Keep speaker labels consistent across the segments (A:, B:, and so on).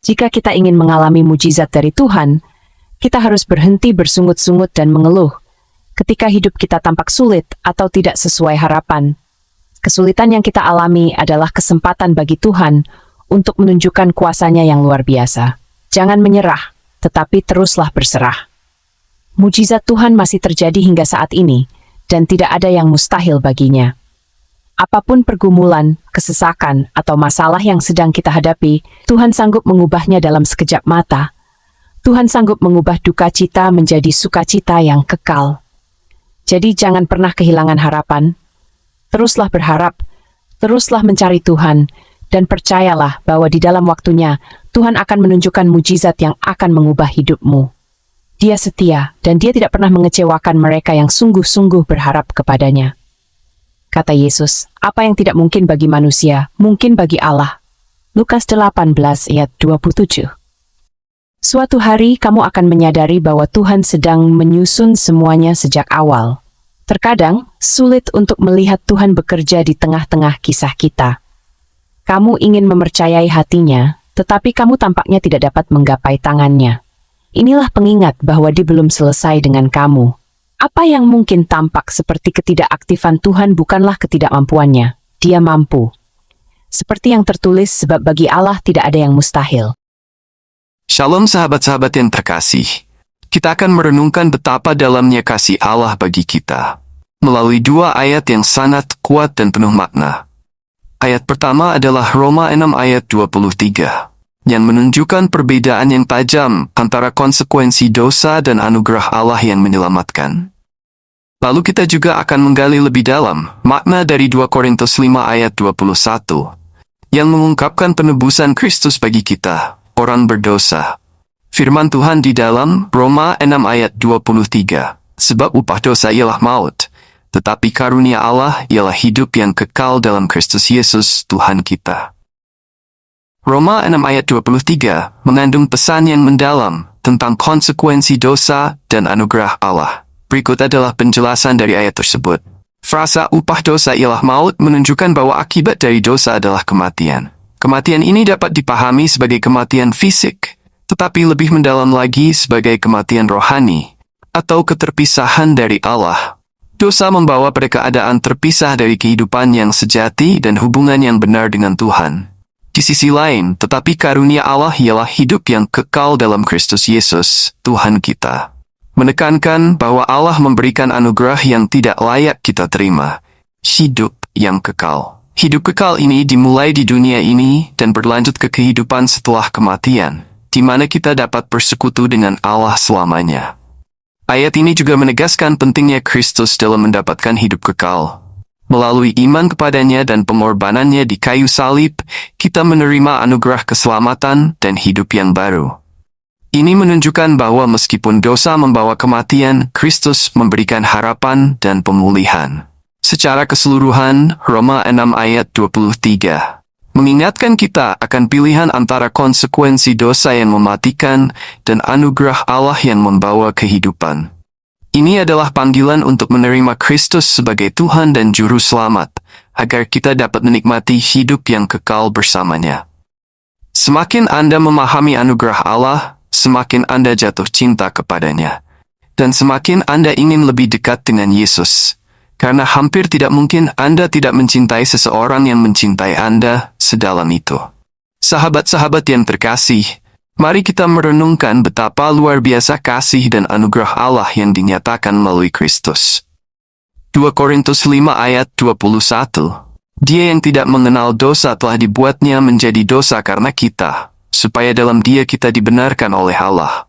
A: Jika kita ingin mengalami mujizat dari Tuhan, kita harus berhenti bersungut-sungut dan mengeluh ketika hidup kita tampak sulit atau tidak sesuai harapan. Kesulitan yang kita alami adalah kesempatan bagi Tuhan untuk menunjukkan kuasa-Nya yang luar biasa. Jangan menyerah, tetapi teruslah berserah. Mujizat Tuhan masih terjadi hingga saat ini, dan tidak ada yang mustahil baginya. Apapun pergumulan, kesesakan, atau masalah yang sedang kita hadapi, Tuhan sanggup mengubahnya dalam sekejap mata. Tuhan sanggup mengubah duka cita menjadi sukacita yang kekal. Jadi jangan pernah kehilangan harapan. Teruslah berharap, teruslah mencari Tuhan, dan percayalah bahwa di dalam waktunya, Tuhan akan menunjukkan mujizat yang akan mengubah hidupmu. Dia setia, dan Dia tidak pernah mengecewakan mereka yang sungguh-sungguh berharap kepadanya. Kata Yesus, apa yang tidak mungkin bagi manusia, mungkin bagi Allah. Lukas 18 ayat 27. Suatu hari kamu akan menyadari bahwa Tuhan sedang menyusun semuanya sejak awal. Terkadang, sulit untuk melihat Tuhan bekerja di tengah-tengah kisah kita. Kamu ingin mempercayai hatinya, tetapi kamu tampaknya tidak dapat menggapai tangannya. Inilah pengingat bahwa Dia belum selesai dengan kamu. Apa yang mungkin tampak seperti ketidakaktifan Tuhan bukanlah ketidakmampuannya. Dia mampu. Seperti yang tertulis, sebab bagi Allah tidak ada yang mustahil.
B: Shalom sahabat-sahabat yang terkasih. Kita akan merenungkan betapa dalamnya kasih Allah bagi kita melalui dua ayat yang sangat kuat dan penuh makna. Ayat pertama adalah Roma 6 ayat 23, yang menunjukkan perbedaan yang tajam antara konsekuensi dosa dan anugerah Allah yang menyelamatkan. Lalu kita juga akan menggali lebih dalam makna dari 2 Korintus 5 ayat 21, yang mengungkapkan penebusan Kristus bagi kita, orang berdosa. Firman Tuhan di dalam Roma 6 ayat 23, sebab upah dosa ialah maut, tetapi karunia Allah ialah hidup yang kekal dalam Kristus Yesus Tuhan kita. Roma 6 ayat 23 mengandung pesan yang mendalam tentang konsekuensi dosa dan anugerah Allah. Berikut adalah penjelasan dari ayat tersebut. Frasa upah dosa ialah maut menunjukkan bahwa akibat dari dosa adalah kematian. Kematian ini dapat dipahami sebagai kematian fisik, tetapi lebih mendalam lagi sebagai kematian rohani, atau keterpisahan dari Allah. Dosa membawa pada keadaan terpisah dari kehidupan yang sejati dan hubungan yang benar dengan Tuhan. Di sisi lain, tetapi karunia Allah ialah hidup yang kekal dalam Kristus Yesus, Tuhan kita. Menekankan bahwa Allah memberikan anugerah yang tidak layak kita terima, hidup yang kekal. Hidup kekal ini dimulai di dunia ini dan berlanjut ke kehidupan setelah kematian, di mana kita dapat bersekutu dengan Allah selamanya. Ayat ini juga menegaskan pentingnya Kristus dalam mendapatkan hidup kekal. Melalui iman kepadanya dan pengorbanannya di kayu salib, kita menerima anugerah keselamatan dan hidup yang baru. Ini menunjukkan bahwa meskipun dosa membawa kematian, Kristus memberikan harapan dan pemulihan. Secara keseluruhan, Roma 6 ayat 23 mengingatkan kita akan pilihan antara konsekuensi dosa yang mematikan dan anugerah Allah yang membawa kehidupan. Ini adalah panggilan untuk menerima Kristus sebagai Tuhan dan Juru Selamat, agar kita dapat menikmati hidup yang kekal bersamanya. Semakin Anda memahami anugerah Allah, semakin Anda jatuh cinta kepadanya. Dan semakin Anda ingin lebih dekat dengan Yesus. Karena hampir tidak mungkin Anda tidak mencintai seseorang yang mencintai Anda sedalam itu. Sahabat-sahabat yang terkasih, mari kita merenungkan betapa luar biasa kasih dan anugerah Allah yang dinyatakan melalui Kristus. 2 Korintus 5 ayat 21. Dia yang tidak mengenal dosa telah dibuatnya menjadi dosa karena kita, supaya dalam Dia kita dibenarkan oleh Allah.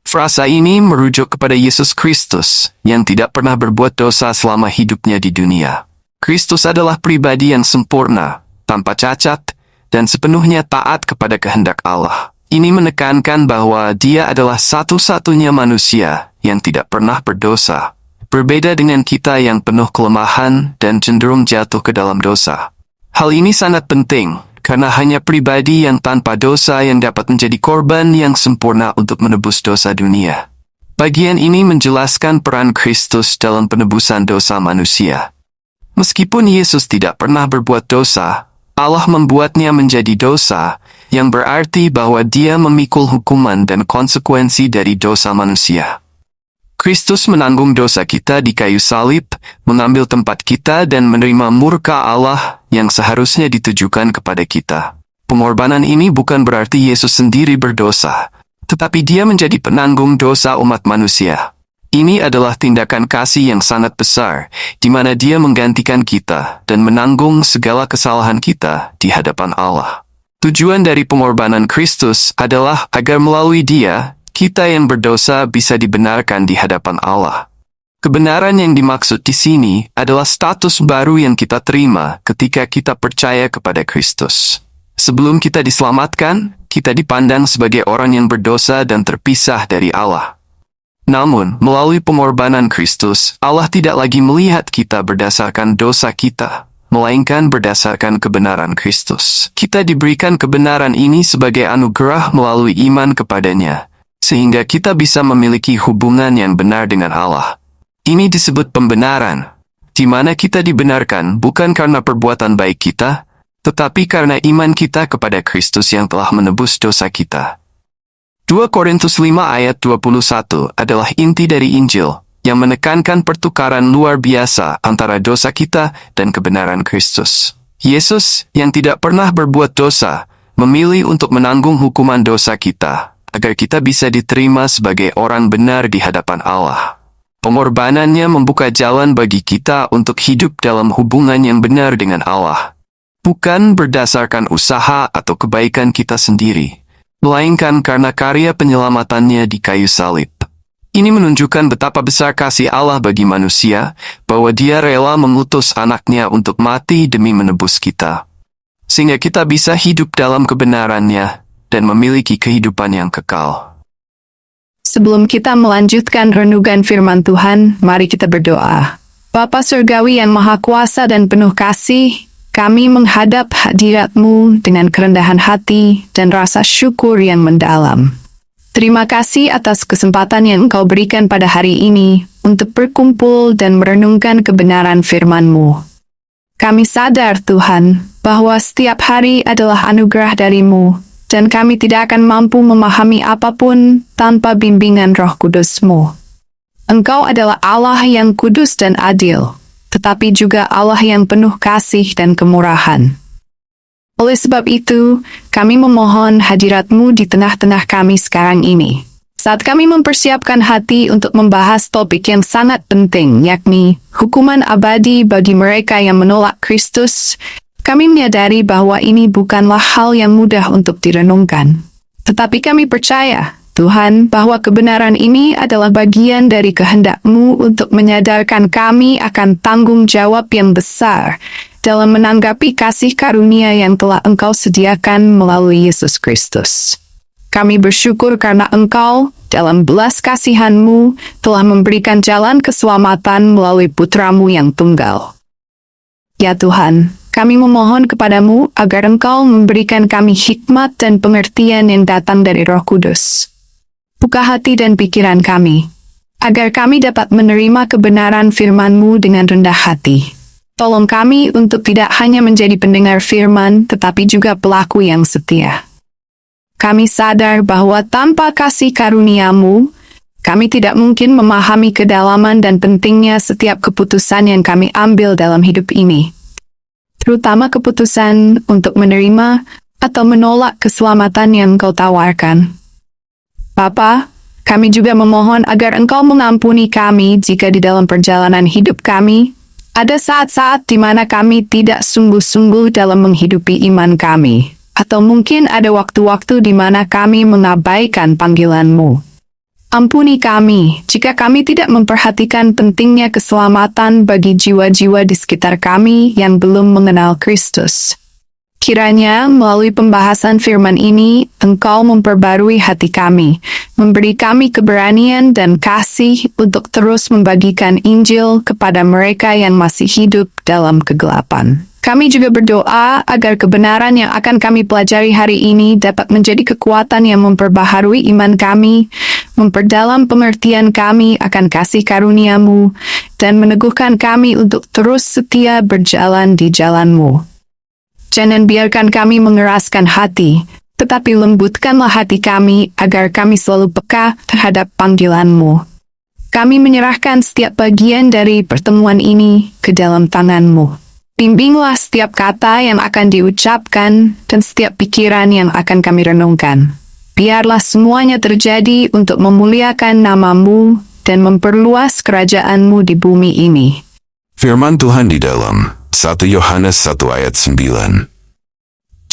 B: Frasa ini merujuk kepada Yesus Kristus yang tidak pernah berbuat dosa selama hidupnya di dunia. Kristus adalah pribadi yang sempurna, tanpa cacat, dan sepenuhnya taat kepada kehendak Allah. Ini menekankan bahwa Dia adalah satu-satunya manusia yang tidak pernah berdosa. Berbeda dengan kita yang penuh kelemahan dan cenderung jatuh ke dalam dosa. Hal ini sangat penting, karena hanya pribadi yang tanpa dosa yang dapat menjadi korban yang sempurna untuk menebus dosa dunia. Bagian ini menjelaskan peran Kristus dalam penebusan dosa manusia. Meskipun Yesus tidak pernah berbuat dosa, Allah membuatnya menjadi dosa, yang berarti bahwa Dia memikul hukuman dan konsekuensi dari dosa manusia. Kristus menanggung dosa kita di kayu salib, mengambil tempat kita dan menerima murka Allah yang seharusnya ditujukan kepada kita. Pengorbanan ini bukan berarti Yesus sendiri berdosa, tetapi Dia menjadi penanggung dosa umat manusia. Ini adalah tindakan kasih yang sangat besar, di mana Dia menggantikan kita dan menanggung segala kesalahan kita di hadapan Allah. Tujuan dari pengorbanan Kristus adalah agar melalui Dia, kita yang berdosa bisa dibenarkan di hadapan Allah. Kebenaran yang dimaksud di sini adalah status baru yang kita terima ketika kita percaya kepada Kristus. Sebelum kita diselamatkan, kita dipandang sebagai orang yang berdosa dan terpisah dari Allah. Namun, melalui pengorbanan Kristus, Allah tidak lagi melihat kita berdasarkan dosa kita, melainkan berdasarkan kebenaran Kristus. Kita diberikan kebenaran ini sebagai anugerah melalui iman kepadanya, sehingga kita bisa memiliki hubungan yang benar dengan Allah. Ini disebut pembenaran, di mana kita dibenarkan bukan karena perbuatan baik kita, tetapi karena iman kita kepada Kristus yang telah menebus dosa kita. 2 Korintus 5 ayat 21 adalah inti dari Injil, yang menekankan pertukaran luar biasa antara dosa kita dan kebenaran Kristus. Yesus, yang tidak pernah berbuat dosa, memilih untuk menanggung hukuman dosa kita, agar kita bisa diterima sebagai orang benar di hadapan Allah. Pengorbanannya membuka jalan bagi kita untuk hidup dalam hubungan yang benar dengan Allah, bukan berdasarkan usaha atau kebaikan kita sendiri, melainkan karena karya penyelamatannya di kayu salib. Ini menunjukkan betapa besar kasih Allah bagi manusia, bahwa Dia rela mengutus anaknya untuk mati demi menebus kita, sehingga kita bisa hidup dalam kebenarannya dan memiliki kehidupan yang kekal.
C: Sebelum kita melanjutkan renungan firman Tuhan, mari kita berdoa. Bapa Surgawi yang Maha Kuasa dan penuh kasih, kami menghadap hadirat-Mu dengan kerendahan hati dan rasa syukur yang mendalam. Terima kasih atas kesempatan yang Engkau berikan pada hari ini untuk berkumpul dan merenungkan kebenaran firman-Mu. Kami sadar, Tuhan, bahwa setiap hari adalah anugerah dari-Mu, dan kami tidak akan mampu memahami apapun tanpa bimbingan Roh Kudus-Mu. Engkau adalah Allah yang kudus dan adil, tetapi juga Allah yang penuh kasih dan kemurahan. Oleh sebab itu, kami memohon hadirat-Mu di tengah-tengah kami sekarang ini. Saat kami mempersiapkan hati untuk membahas topik yang sangat penting, yakni hukuman abadi bagi mereka yang menolak Kristus, kami menyadari bahwa ini bukanlah hal yang mudah untuk direnungkan. Tetapi kami percaya, Tuhan, bahwa kebenaran ini adalah bagian dari kehendak-Mu untuk menyadarkan kami akan tanggung jawab yang besar dalam menanggapi kasih karunia yang telah Engkau sediakan melalui Yesus Kristus. Kami bersyukur karena Engkau, dalam belas kasihan-Mu, telah memberikan jalan keselamatan melalui Putra-Mu yang tunggal. Ya Tuhan, kami memohon kepadamu agar Engkau memberikan kami hikmat dan pengertian yang datang dari Roh Kudus. Buka hati dan pikiran kami, agar kami dapat menerima kebenaran firman-Mu dengan rendah hati. Tolong kami untuk tidak hanya menjadi pendengar firman, tetapi juga pelaku yang setia. Kami sadar bahwa tanpa kasih karunia-Mu, kami tidak mungkin memahami kedalaman dan pentingnya setiap keputusan yang kami ambil dalam hidup ini, terutama keputusan untuk menerima atau menolak keselamatan yang Engkau tawarkan. Bapa, kami juga memohon agar Engkau mengampuni kami jika di dalam perjalanan hidup kami, ada saat-saat di mana kami tidak sungguh-sungguh dalam menghidupi iman kami, atau mungkin ada waktu-waktu di mana kami mengabaikan panggilan-Mu. Ampuni kami jika kami tidak memperhatikan pentingnya keselamatan bagi jiwa-jiwa di sekitar kami yang belum mengenal Kristus. Kiranya melalui pembahasan firman ini, Engkau memperbarui hati kami, memberi kami keberanian dan kasih untuk terus membagikan Injil kepada mereka yang masih hidup dalam kegelapan. Kami juga berdoa agar kebenaran yang akan kami pelajari hari ini dapat menjadi kekuatan yang memperbaharui iman kami, memperdalam pengertian kami akan kasih karunia-Mu, dan meneguhkan kami untuk terus setia berjalan di jalan-Mu. Jangan biarkan kami mengeraskan hati, Tetapi lembutkanlah hati kami agar kami selalu peka terhadap panggilan-Mu. Kami menyerahkan setiap bagian dari pertemuan ini ke dalam tangan-Mu. Bimbinglah setiap kata yang akan diucapkan dan setiap pikiran yang akan kami renungkan. Biarlah semuanya terjadi untuk memuliakan nama-Mu dan memperluas kerajaan-Mu di bumi ini.
D: Firman Tuhan di dalam 1 Yohanes 1 ayat 9.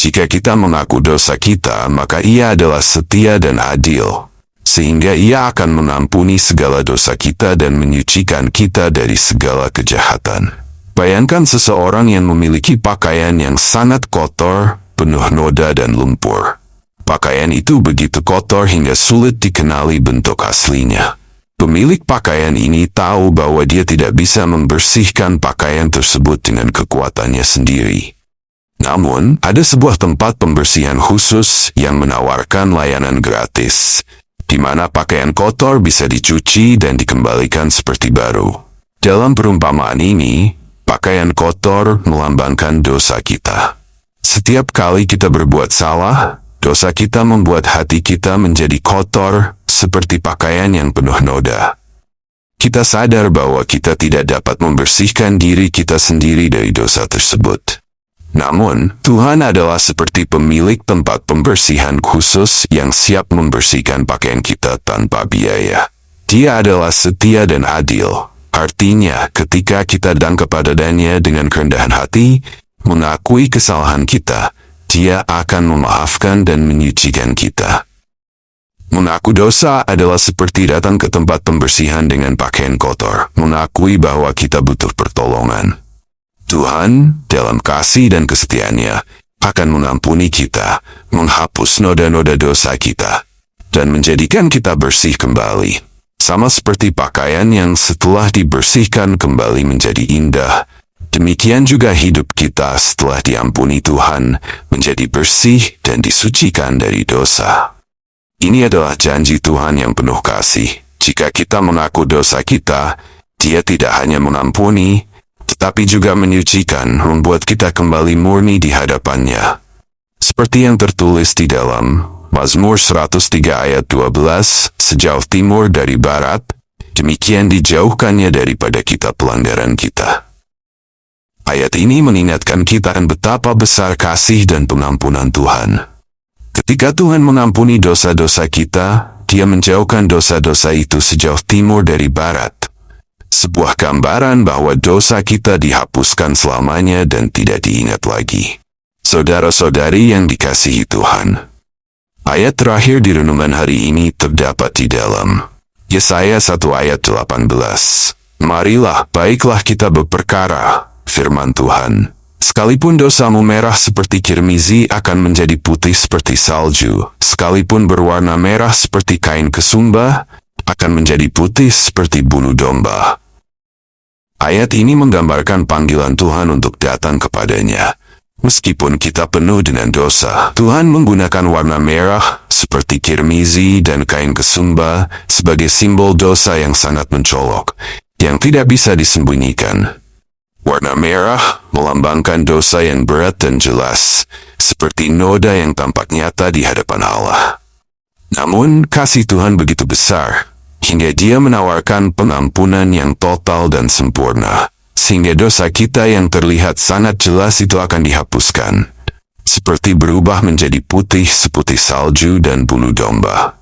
D: Jika kita mengaku dosa kita, maka Ia adalah setia dan adil, sehingga Ia akan mengampuni segala dosa kita dan menyucikan kita dari segala kejahatan. Bayangkan seseorang yang memiliki pakaian yang sangat kotor, penuh noda dan lumpur. Pakaian itu begitu kotor hingga sulit dikenali bentuk aslinya. Pemilik pakaian ini tahu bahwa dia tidak bisa membersihkan pakaian tersebut dengan kekuatannya sendiri. Namun, ada sebuah tempat pembersihan khusus yang menawarkan layanan gratis, di mana pakaian kotor bisa dicuci dan dikembalikan seperti baru. Dalam perumpamaan ini, pakaian kotor melambangkan dosa kita. Setiap kali kita berbuat salah, dosa kita membuat hati kita menjadi kotor, seperti pakaian yang penuh noda. Kita sadar bahwa kita tidak dapat membersihkan diri kita sendiri dari dosa tersebut. Namun, Tuhan adalah seperti pemilik tempat pembersihan khusus yang siap membersihkan pakaian kita tanpa biaya. Dia adalah setia dan adil. Artinya, ketika kita datang kepadanya dengan kerendahan hati, mengakui kesalahan kita, Dia akan memaafkan dan menyucikan kita. Mengaku dosa adalah seperti datang ke tempat pembersihan dengan pakaian kotor, mengakui bahwa kita butuh pertolongan. Tuhan, dalam kasih dan kesetiaannya, akan mengampuni kita, menghapus noda-noda dosa kita, dan menjadikan kita bersih kembali. Sama seperti pakaian yang setelah dibersihkan kembali menjadi indah, demikian juga hidup kita setelah diampuni Tuhan, menjadi bersih dan disucikan dari dosa. Ini adalah janji Tuhan yang penuh kasih. Jika kita mengaku dosa kita, Dia tidak hanya mengampuni, tetapi juga menyucikan, membuat kita kembali murni di hadapan-Nya. Seperti yang tertulis di dalam Mazmur 103 ayat 12, sejauh timur dari barat, demikian dijauhkannya daripada kita pelanggaran kita. Ayat ini mengingatkan kita akan betapa besar kasih dan pengampunan Tuhan. Ketika Tuhan mengampuni dosa-dosa kita, Dia menjauhkan dosa-dosa itu sejauh timur dari barat. Sebuah gambaran bahwa dosa kita dihapuskan selamanya dan tidak diingat lagi. Saudara-saudari yang dikasihi Tuhan, ayat terakhir di renungan hari ini terdapat di dalam Yesaya 1 ayat 18. Marilah, baiklah kita berperkara, firman Tuhan. Sekalipun dosamu merah seperti kirmizi akan menjadi putih seperti salju, sekalipun berwarna merah seperti kain kesumba, akan menjadi putih seperti bulu domba. Ayat ini menggambarkan panggilan Tuhan untuk datang kepadanya. Meskipun kita penuh dengan dosa, Tuhan menggunakan warna merah seperti kirmizi dan kain kesumba sebagai simbol dosa yang sangat mencolok, yang tidak bisa disembunyikan. Warna merah melambangkan dosa yang berat dan jelas, seperti noda yang tampak nyata di hadapan Allah. Namun, kasih Tuhan begitu besar, hingga Dia menawarkan pengampunan yang total dan sempurna, sehingga dosa kita yang terlihat sangat jelas itu akan dihapuskan, seperti berubah menjadi putih seputih salju dan bulu domba.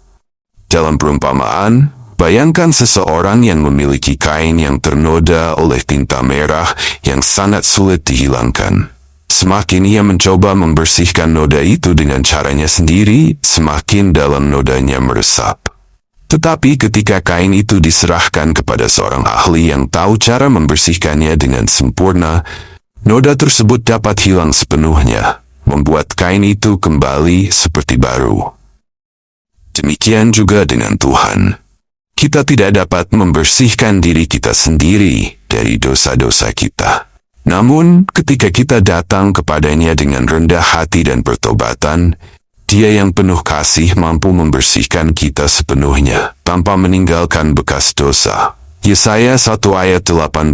D: Dalam perumpamaan, bayangkan seseorang yang memiliki kain yang ternoda oleh tinta merah yang sangat sulit dihilangkan. Semakin ia mencoba membersihkan noda itu dengan caranya sendiri, semakin dalam nodanya meresap. Tetapi ketika kain itu diserahkan kepada seorang ahli yang tahu cara membersihkannya dengan sempurna, noda tersebut dapat hilang sepenuhnya, membuat kain itu kembali seperti baru. Demikian juga dengan Tuhan. Kita tidak dapat membersihkan diri kita sendiri dari dosa-dosa kita. Namun, ketika kita datang kepadanya dengan rendah hati dan pertobatan, Dia yang penuh kasih mampu membersihkan kita sepenuhnya, tanpa meninggalkan bekas dosa. Yesaya 1 ayat 18,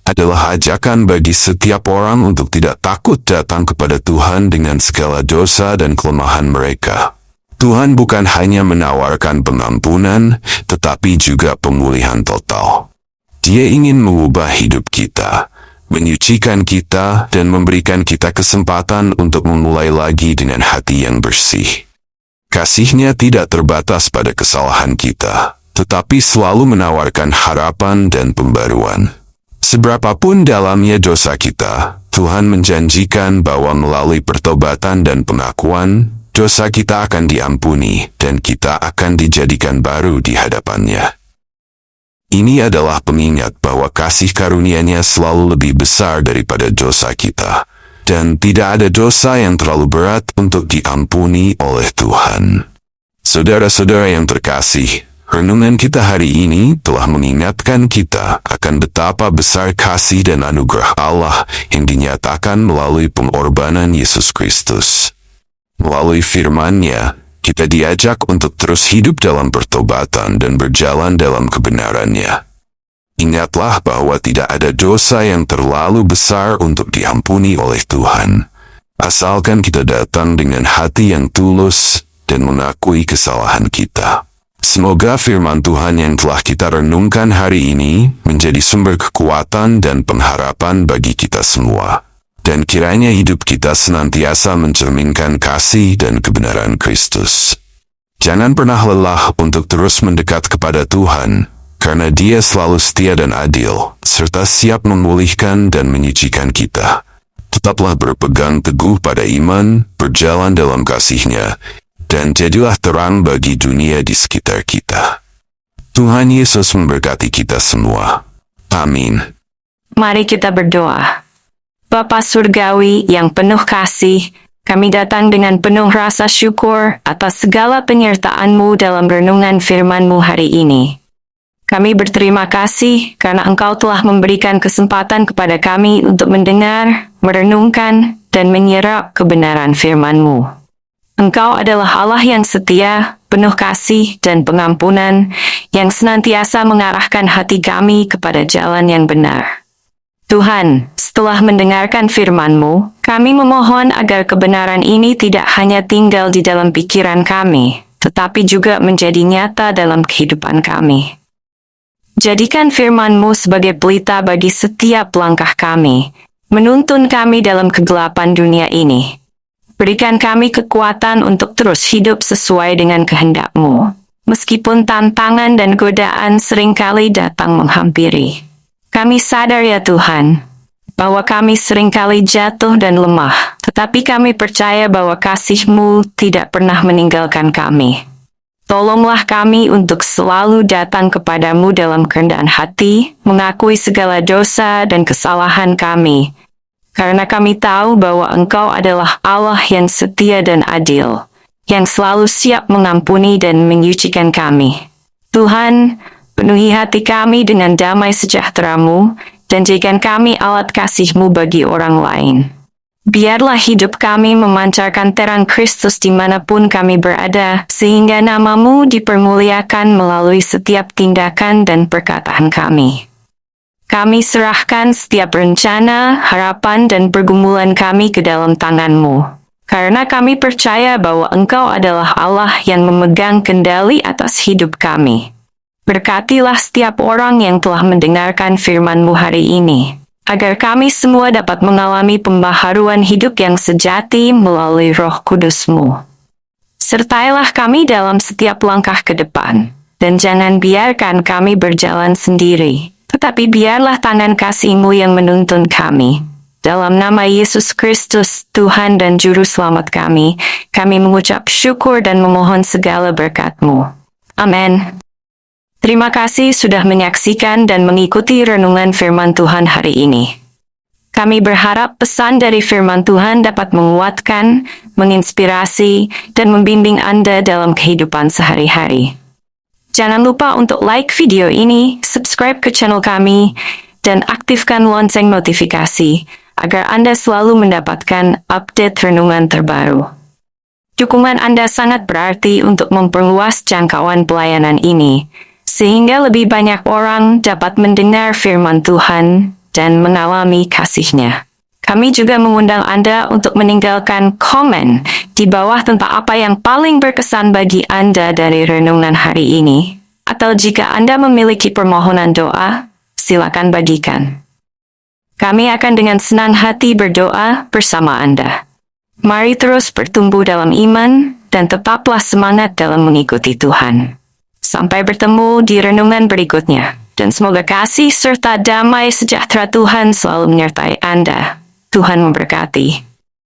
D: adalah ajakan bagi setiap orang untuk tidak takut datang kepada Tuhan dengan segala dosa dan kelemahan mereka. Tuhan bukan hanya menawarkan pengampunan, tetapi juga pemulihan total. Dia ingin mengubah hidup kita, menyucikan kita, dan memberikan kita kesempatan untuk memulai lagi dengan hati yang bersih. Kasih-Nya tidak terbatas pada kesalahan kita, tetapi selalu menawarkan harapan dan pembaruan. Seberapapun dalamnya dosa kita, Tuhan menjanjikan bahwa melalui pertobatan dan pengakuan, dosa kita akan diampuni dan kita akan dijadikan baru di hadapan-Nya. Ini adalah pengingat bahwa kasih karunia-Nya selalu lebih besar daripada dosa kita, dan tidak ada dosa yang terlalu berat untuk diampuni oleh Tuhan. Saudara-saudara yang terkasih, renungan kita hari ini telah mengingatkan kita akan betapa besar kasih dan anugerah Allah yang dinyatakan melalui pengorbanan Yesus Kristus. Melalui firman-Nya, kita diajak untuk terus hidup dalam pertobatan dan berjalan dalam kebenaran-Nya. Ingatlah bahwa tidak ada dosa yang terlalu besar untuk diampuni oleh Tuhan, asalkan kita datang dengan hati yang tulus dan mengakui kesalahan kita. Semoga firman Tuhan yang telah kita renungkan hari ini menjadi sumber kekuatan dan pengharapan bagi kita semua. Dan kiranya hidup kita senantiasa mencerminkan kasih dan kebenaran Kristus. Jangan pernah lelah untuk terus mendekat kepada Tuhan, karena Dia selalu setia dan adil, serta siap memulihkan dan menyucikan kita. Tetaplah berpegang teguh pada iman, berjalan dalam kasih-Nya, dan jadilah terang bagi dunia di sekitar kita. Tuhan Yesus memberkati kita semua. Amin.
E: Mari kita berdoa. Bapa Surgawi yang penuh kasih, kami datang dengan penuh rasa syukur atas segala penyertaan-Mu dalam renungan firman-Mu hari ini. Kami berterima kasih karena Engkau telah memberikan kesempatan kepada kami untuk mendengar, merenungkan, dan menyerap kebenaran firman-Mu. Engkau adalah Allah yang setia, penuh kasih dan pengampunan, yang senantiasa mengarahkan hati kami kepada jalan yang benar. Tuhan, setelah mendengarkan firman-Mu, kami memohon agar kebenaran ini tidak hanya tinggal di dalam pikiran kami, tetapi juga menjadi nyata dalam kehidupan kami. Jadikan firman-Mu sebagai pelita bagi setiap langkah kami, menuntun kami dalam kegelapan dunia ini. Berikan kami kekuatan untuk terus hidup sesuai dengan kehendak-Mu, meskipun tantangan dan godaan seringkali datang menghampiri. Kami sadar ya Tuhan, bahwa kami seringkali jatuh dan lemah, tetapi kami percaya bahwa kasih-Mu tidak pernah meninggalkan kami. Tolonglah kami untuk selalu datang kepadamu dalam kerendahan hati, mengakui segala dosa dan kesalahan kami, karena kami tahu bahwa Engkau adalah Allah yang setia dan adil, yang selalu siap mengampuni dan menyucikan kami. Tuhan, penuhi hati kami dengan damai sejahtera-Mu, dan jadikan kami alat kasih-Mu bagi orang lain. Biarlah hidup kami memancarkan terang Kristus dimanapun kami berada, sehingga nama-Mu dipermuliakan melalui setiap tindakan dan perkataan kami. Kami serahkan setiap rencana, harapan, dan pergumulan kami ke dalam tangan-Mu, karena kami percaya bahwa Engkau adalah Allah yang memegang kendali atas hidup kami. Berkatilah setiap orang yang telah mendengarkan firman-Mu hari ini, agar kami semua dapat mengalami pembaharuan hidup yang sejati melalui Roh Kudus-Mu. Sertailah kami dalam setiap langkah ke depan, dan jangan biarkan kami berjalan sendiri, tetapi biarlah tangan kasih-Mu yang menuntun kami. Dalam nama Yesus Kristus, Tuhan dan Juru Selamat kami mengucap syukur dan memohon segala berkat-Mu. Amin. Terima kasih sudah menyaksikan dan mengikuti renungan firman Tuhan hari ini. Kami berharap pesan dari firman Tuhan dapat menguatkan, menginspirasi, dan membimbing Anda dalam kehidupan sehari-hari. Jangan lupa untuk like video ini, subscribe ke channel kami, dan aktifkan lonceng notifikasi agar Anda selalu mendapatkan update renungan terbaru. Dukungan Anda sangat berarti untuk memperluas jangkauan pelayanan ini, sehingga lebih banyak orang dapat mendengar firman Tuhan dan mengalami kasih-Nya. Kami juga mengundang Anda untuk meninggalkan komen di bawah tentang apa yang paling berkesan bagi Anda dari renungan hari ini. Atau jika Anda memiliki permohonan doa, silakan bagikan. Kami akan dengan senang hati berdoa bersama Anda. Mari terus bertumbuh dalam iman dan tetaplah semangat dalam mengikuti Tuhan. Sampai bertemu di renungan berikutnya. Dan semoga kasih serta damai sejahtera Tuhan selalu menyertai Anda. Tuhan memberkati.